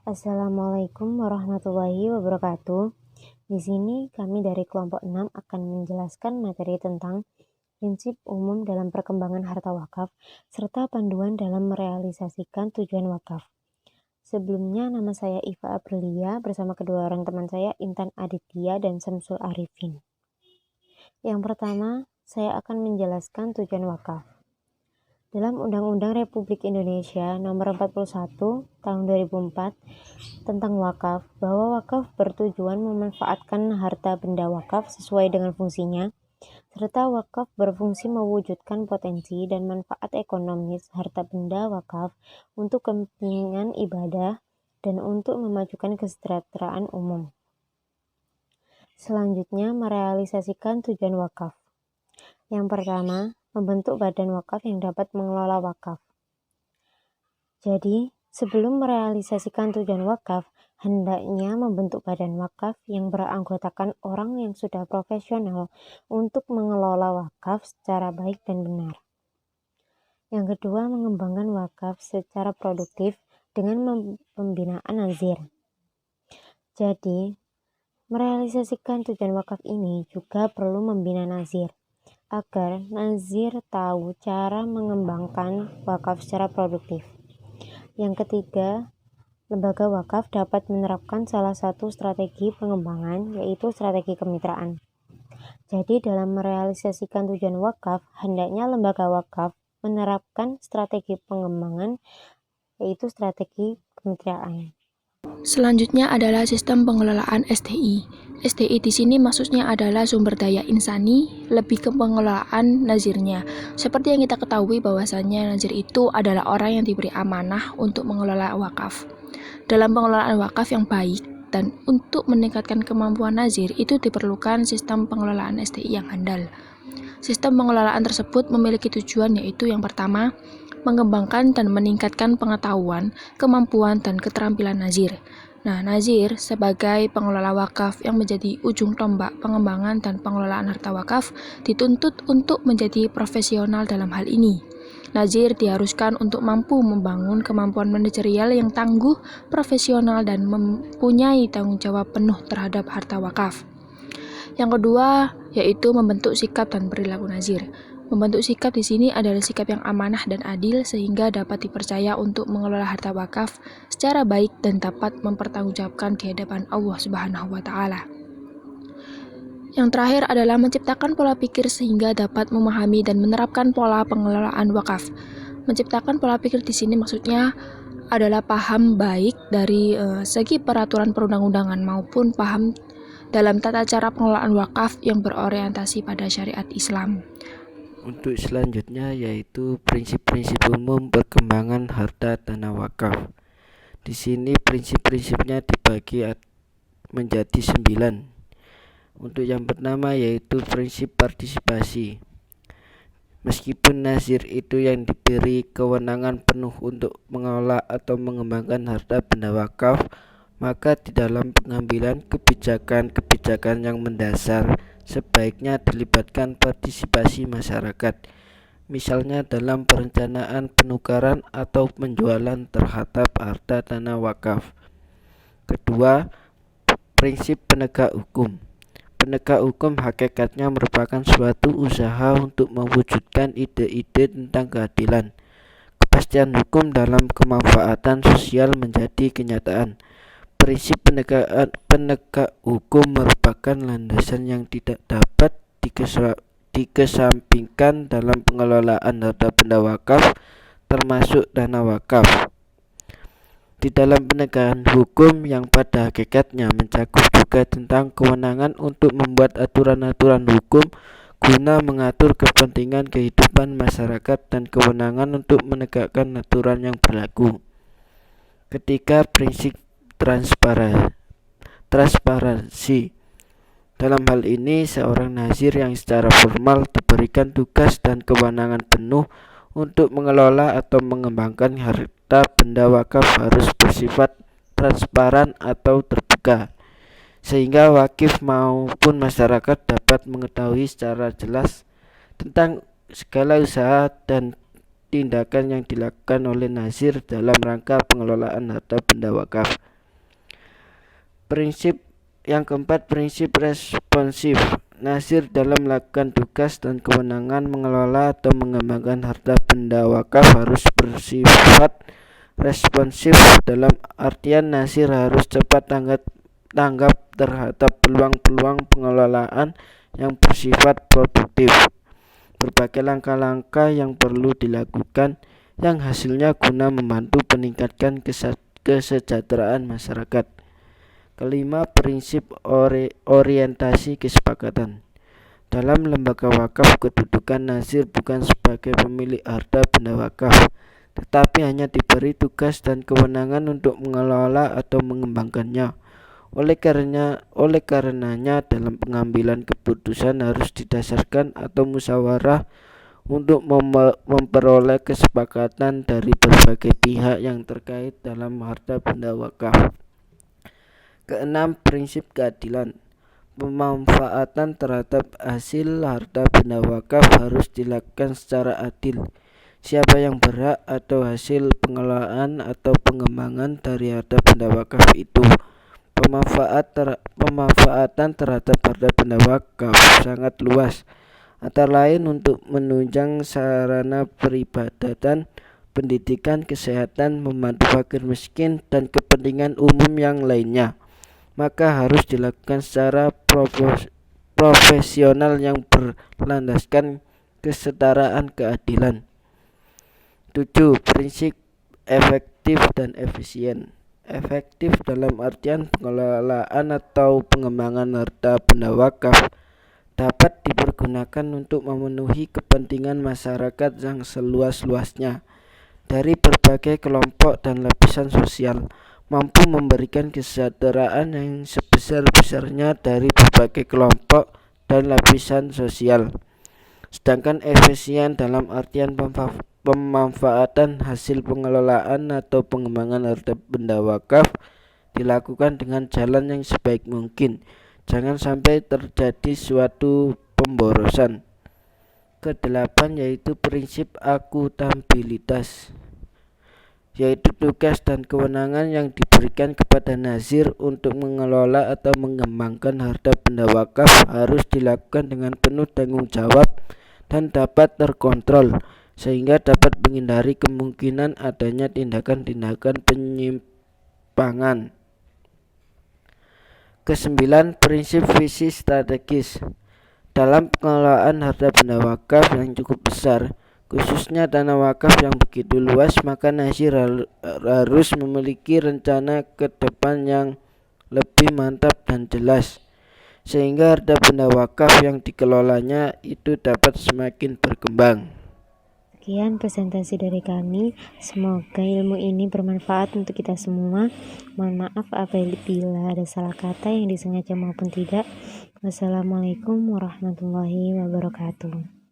Assalamualaikum warahmatullahi wabarakatuh. Di sini kami dari kelompok 6 akan menjelaskan materi tentang prinsip umum dalam perkembangan harta wakaf serta panduan dalam merealisasikan tujuan wakaf. Sebelumnya, nama saya Iva Aprilia bersama kedua orang teman saya Intan Aditya dan Samsul Arifin. Yang pertama, saya akan menjelaskan tujuan wakaf. Dalam Undang-Undang Republik Indonesia Nomor 41 Tahun 2004 tentang wakaf, bahwa wakaf bertujuan memanfaatkan harta benda wakaf sesuai dengan fungsinya, serta wakaf berfungsi mewujudkan potensi dan manfaat ekonomis harta benda wakaf untuk kepentingan ibadah dan untuk memajukan kesejahteraan umum. Selanjutnya, merealisasikan tujuan wakaf. Yang pertama, membentuk badan wakaf yang dapat mengelola wakaf. Jadi, sebelum merealisasikan tujuan wakaf, hendaknya membentuk badan wakaf yang beranggotakan orang yang sudah profesional untuk mengelola wakaf secara baik dan benar. Yang kedua, mengembangkan wakaf secara produktif dengan pembinaan nazir. Jadi, merealisasikan tujuan wakaf ini juga perlu membina nazir, agar nazir tahu cara mengembangkan wakaf secara produktif. Yang ketiga, lembaga wakaf dapat menerapkan salah satu strategi pengembangan, yaitu strategi kemitraan. Jadi, dalam merealisasikan tujuan wakaf, hendaknya lembaga wakaf menerapkan strategi pengembangan, yaitu strategi kemitraan. Selanjutnya adalah sistem pengelolaan SDI. SDI di sini maksudnya adalah sumber daya insani, lebih ke pengelolaan nazirnya. Seperti yang kita ketahui bahwasannya nazir itu adalah orang yang diberi amanah untuk mengelola wakaf. Dalam pengelolaan wakaf yang baik dan untuk meningkatkan kemampuan nazir itu diperlukan sistem pengelolaan SDI yang handal. Sistem pengelolaan tersebut memiliki tujuan, yaitu yang pertama, mengembangkan dan meningkatkan pengetahuan, kemampuan, dan keterampilan nazir. Nah, nazir sebagai pengelola wakaf yang menjadi ujung tombak pengembangan dan pengelolaan harta wakaf dituntut untuk menjadi profesional dalam hal ini. Nazir diharuskan untuk mampu membangun kemampuan manajerial yang tangguh, profesional, dan mempunyai tanggung jawab penuh terhadap harta wakaf. Yang kedua, yaitu membentuk sikap dan perilaku nazir. Membentuk sikap di sini adalah sikap yang amanah dan adil sehingga dapat dipercaya untuk mengelola harta wakaf secara baik dan dapat mempertanggungjawabkan di hadapan Allah Subhanahu wa taala. Yang terakhir adalah menciptakan pola pikir sehingga dapat memahami dan menerapkan pola pengelolaan wakaf. Menciptakan pola pikir di sini maksudnya adalah paham baik dari segi peraturan perundang-undangan maupun paham dalam tata cara pengelolaan wakaf yang berorientasi pada syariat Islam. Untuk selanjutnya yaitu prinsip-prinsip umum perkembangan harta tanah wakaf. Di sini prinsip-prinsipnya dibagi menjadi 9. Untuk yang pertama yaitu prinsip partisipasi. Meskipun nazir itu yang diberi kewenangan penuh untuk mengelola atau mengembangkan harta benda wakaf, maka di dalam pengambilan kebijakan-kebijakan yang mendasar sebaiknya dilibatkan partisipasi masyarakat, misalnya dalam perencanaan penukaran atau penjualan terhadap harta tanah wakaf. Kedua, prinsip penegak hukum. Penegak hukum hakikatnya merupakan suatu usaha untuk mewujudkan ide-ide tentang keadilan. Kepastian hukum dalam kemanfaatan sosial menjadi kenyataan. Prinsip penegak hukum merupakan landasan yang tidak dapat dikesampingkan dalam pengelolaan harta benda wakaf, termasuk dana wakaf. Di dalam penegakan hukum yang pada hakikatnya mencakup juga tentang kewenangan untuk membuat aturan-aturan hukum guna mengatur kepentingan kehidupan masyarakat dan kewenangan untuk menegakkan aturan yang berlaku. Ketiga, prinsip transparansi. Dalam hal ini, seorang nazir yang secara formal diberikan tugas dan kewenangan penuh untuk mengelola atau mengembangkan harta benda wakaf harus bersifat transparan atau terbuka, sehingga wakif maupun masyarakat dapat mengetahui secara jelas tentang segala usaha dan tindakan yang dilakukan oleh nazir dalam rangka pengelolaan harta benda wakaf. Yang keempat, prinsip responsif. Nazir dalam melakukan tugas dan kewenangan mengelola atau mengembangkan harta benda wakaf harus bersifat responsif, dalam artian nazir harus cepat tanggap terhadap peluang-peluang pengelolaan yang bersifat produktif. Berbagai langkah-langkah yang perlu dilakukan yang hasilnya guna membantu meningkatkan kesejahteraan masyarakat. Kelima, prinsip orientasi kesepakatan. Dalam lembaga wakaf, kedudukan nazir bukan sebagai pemilik harta benda wakaf, tetapi hanya diberi tugas dan kewenangan untuk mengelola atau mengembangkannya. Oleh karenanya dalam pengambilan keputusan harus didasarkan atau musyawarah untuk memperoleh kesepakatan dari berbagai pihak yang terkait dalam harta benda wakaf. Keenam, prinsip keadilan. Pemanfaatan terhadap hasil harta benda wakaf harus dilakukan secara adil. Siapa yang berhak atau hasil pengelolaan atau pengembangan dari harta benda wakaf itu. Pemanfaatan terhadap harta benda wakaf sangat luas, antara lain untuk menunjang sarana peribadatan, pendidikan, kesehatan, membantu fakir miskin, dan kepentingan umum yang lainnya. Maka harus dilakukan secara profesional yang berlandaskan kesetaraan keadilan. 7. Prinsip efektif dan efisien. Efektif dalam artian pengelolaan atau pengembangan harta benda wakaf dapat dipergunakan untuk memenuhi kepentingan masyarakat yang seluas-luasnya dari berbagai kelompok dan lapisan sosial, mampu memberikan kesejahteraan yang sebesar-besarnya dari berbagai kelompok dan lapisan sosial. Sedangkan efisien dalam artian pemanfaatan hasil pengelolaan atau pengembangan harta benda wakaf dilakukan dengan jalan yang sebaik mungkin. Jangan sampai terjadi suatu pemborosan. Kedelapan yaitu prinsip akuntabilitas, yaitu tugas dan kewenangan yang diberikan kepada nazir untuk mengelola atau mengembangkan harta benda wakaf harus dilakukan dengan penuh tanggung jawab dan dapat terkontrol, sehingga dapat menghindari kemungkinan adanya tindakan-tindakan penyimpangan. Kesembilan, prinsip visi strategis. Dalam pengelolaan harta benda wakaf yang cukup besar, khususnya dana wakaf yang begitu luas, maka nazir harus memiliki rencana ke depan yang lebih mantap dan jelas, sehingga harta benda wakaf yang dikelolanya itu dapat semakin berkembang. Sekian presentasi dari kami. Semoga ilmu ini bermanfaat untuk kita semua. Mohon maaf apabila ada salah kata yang disengaja maupun tidak. Wassalamualaikum warahmatullahi wabarakatuh.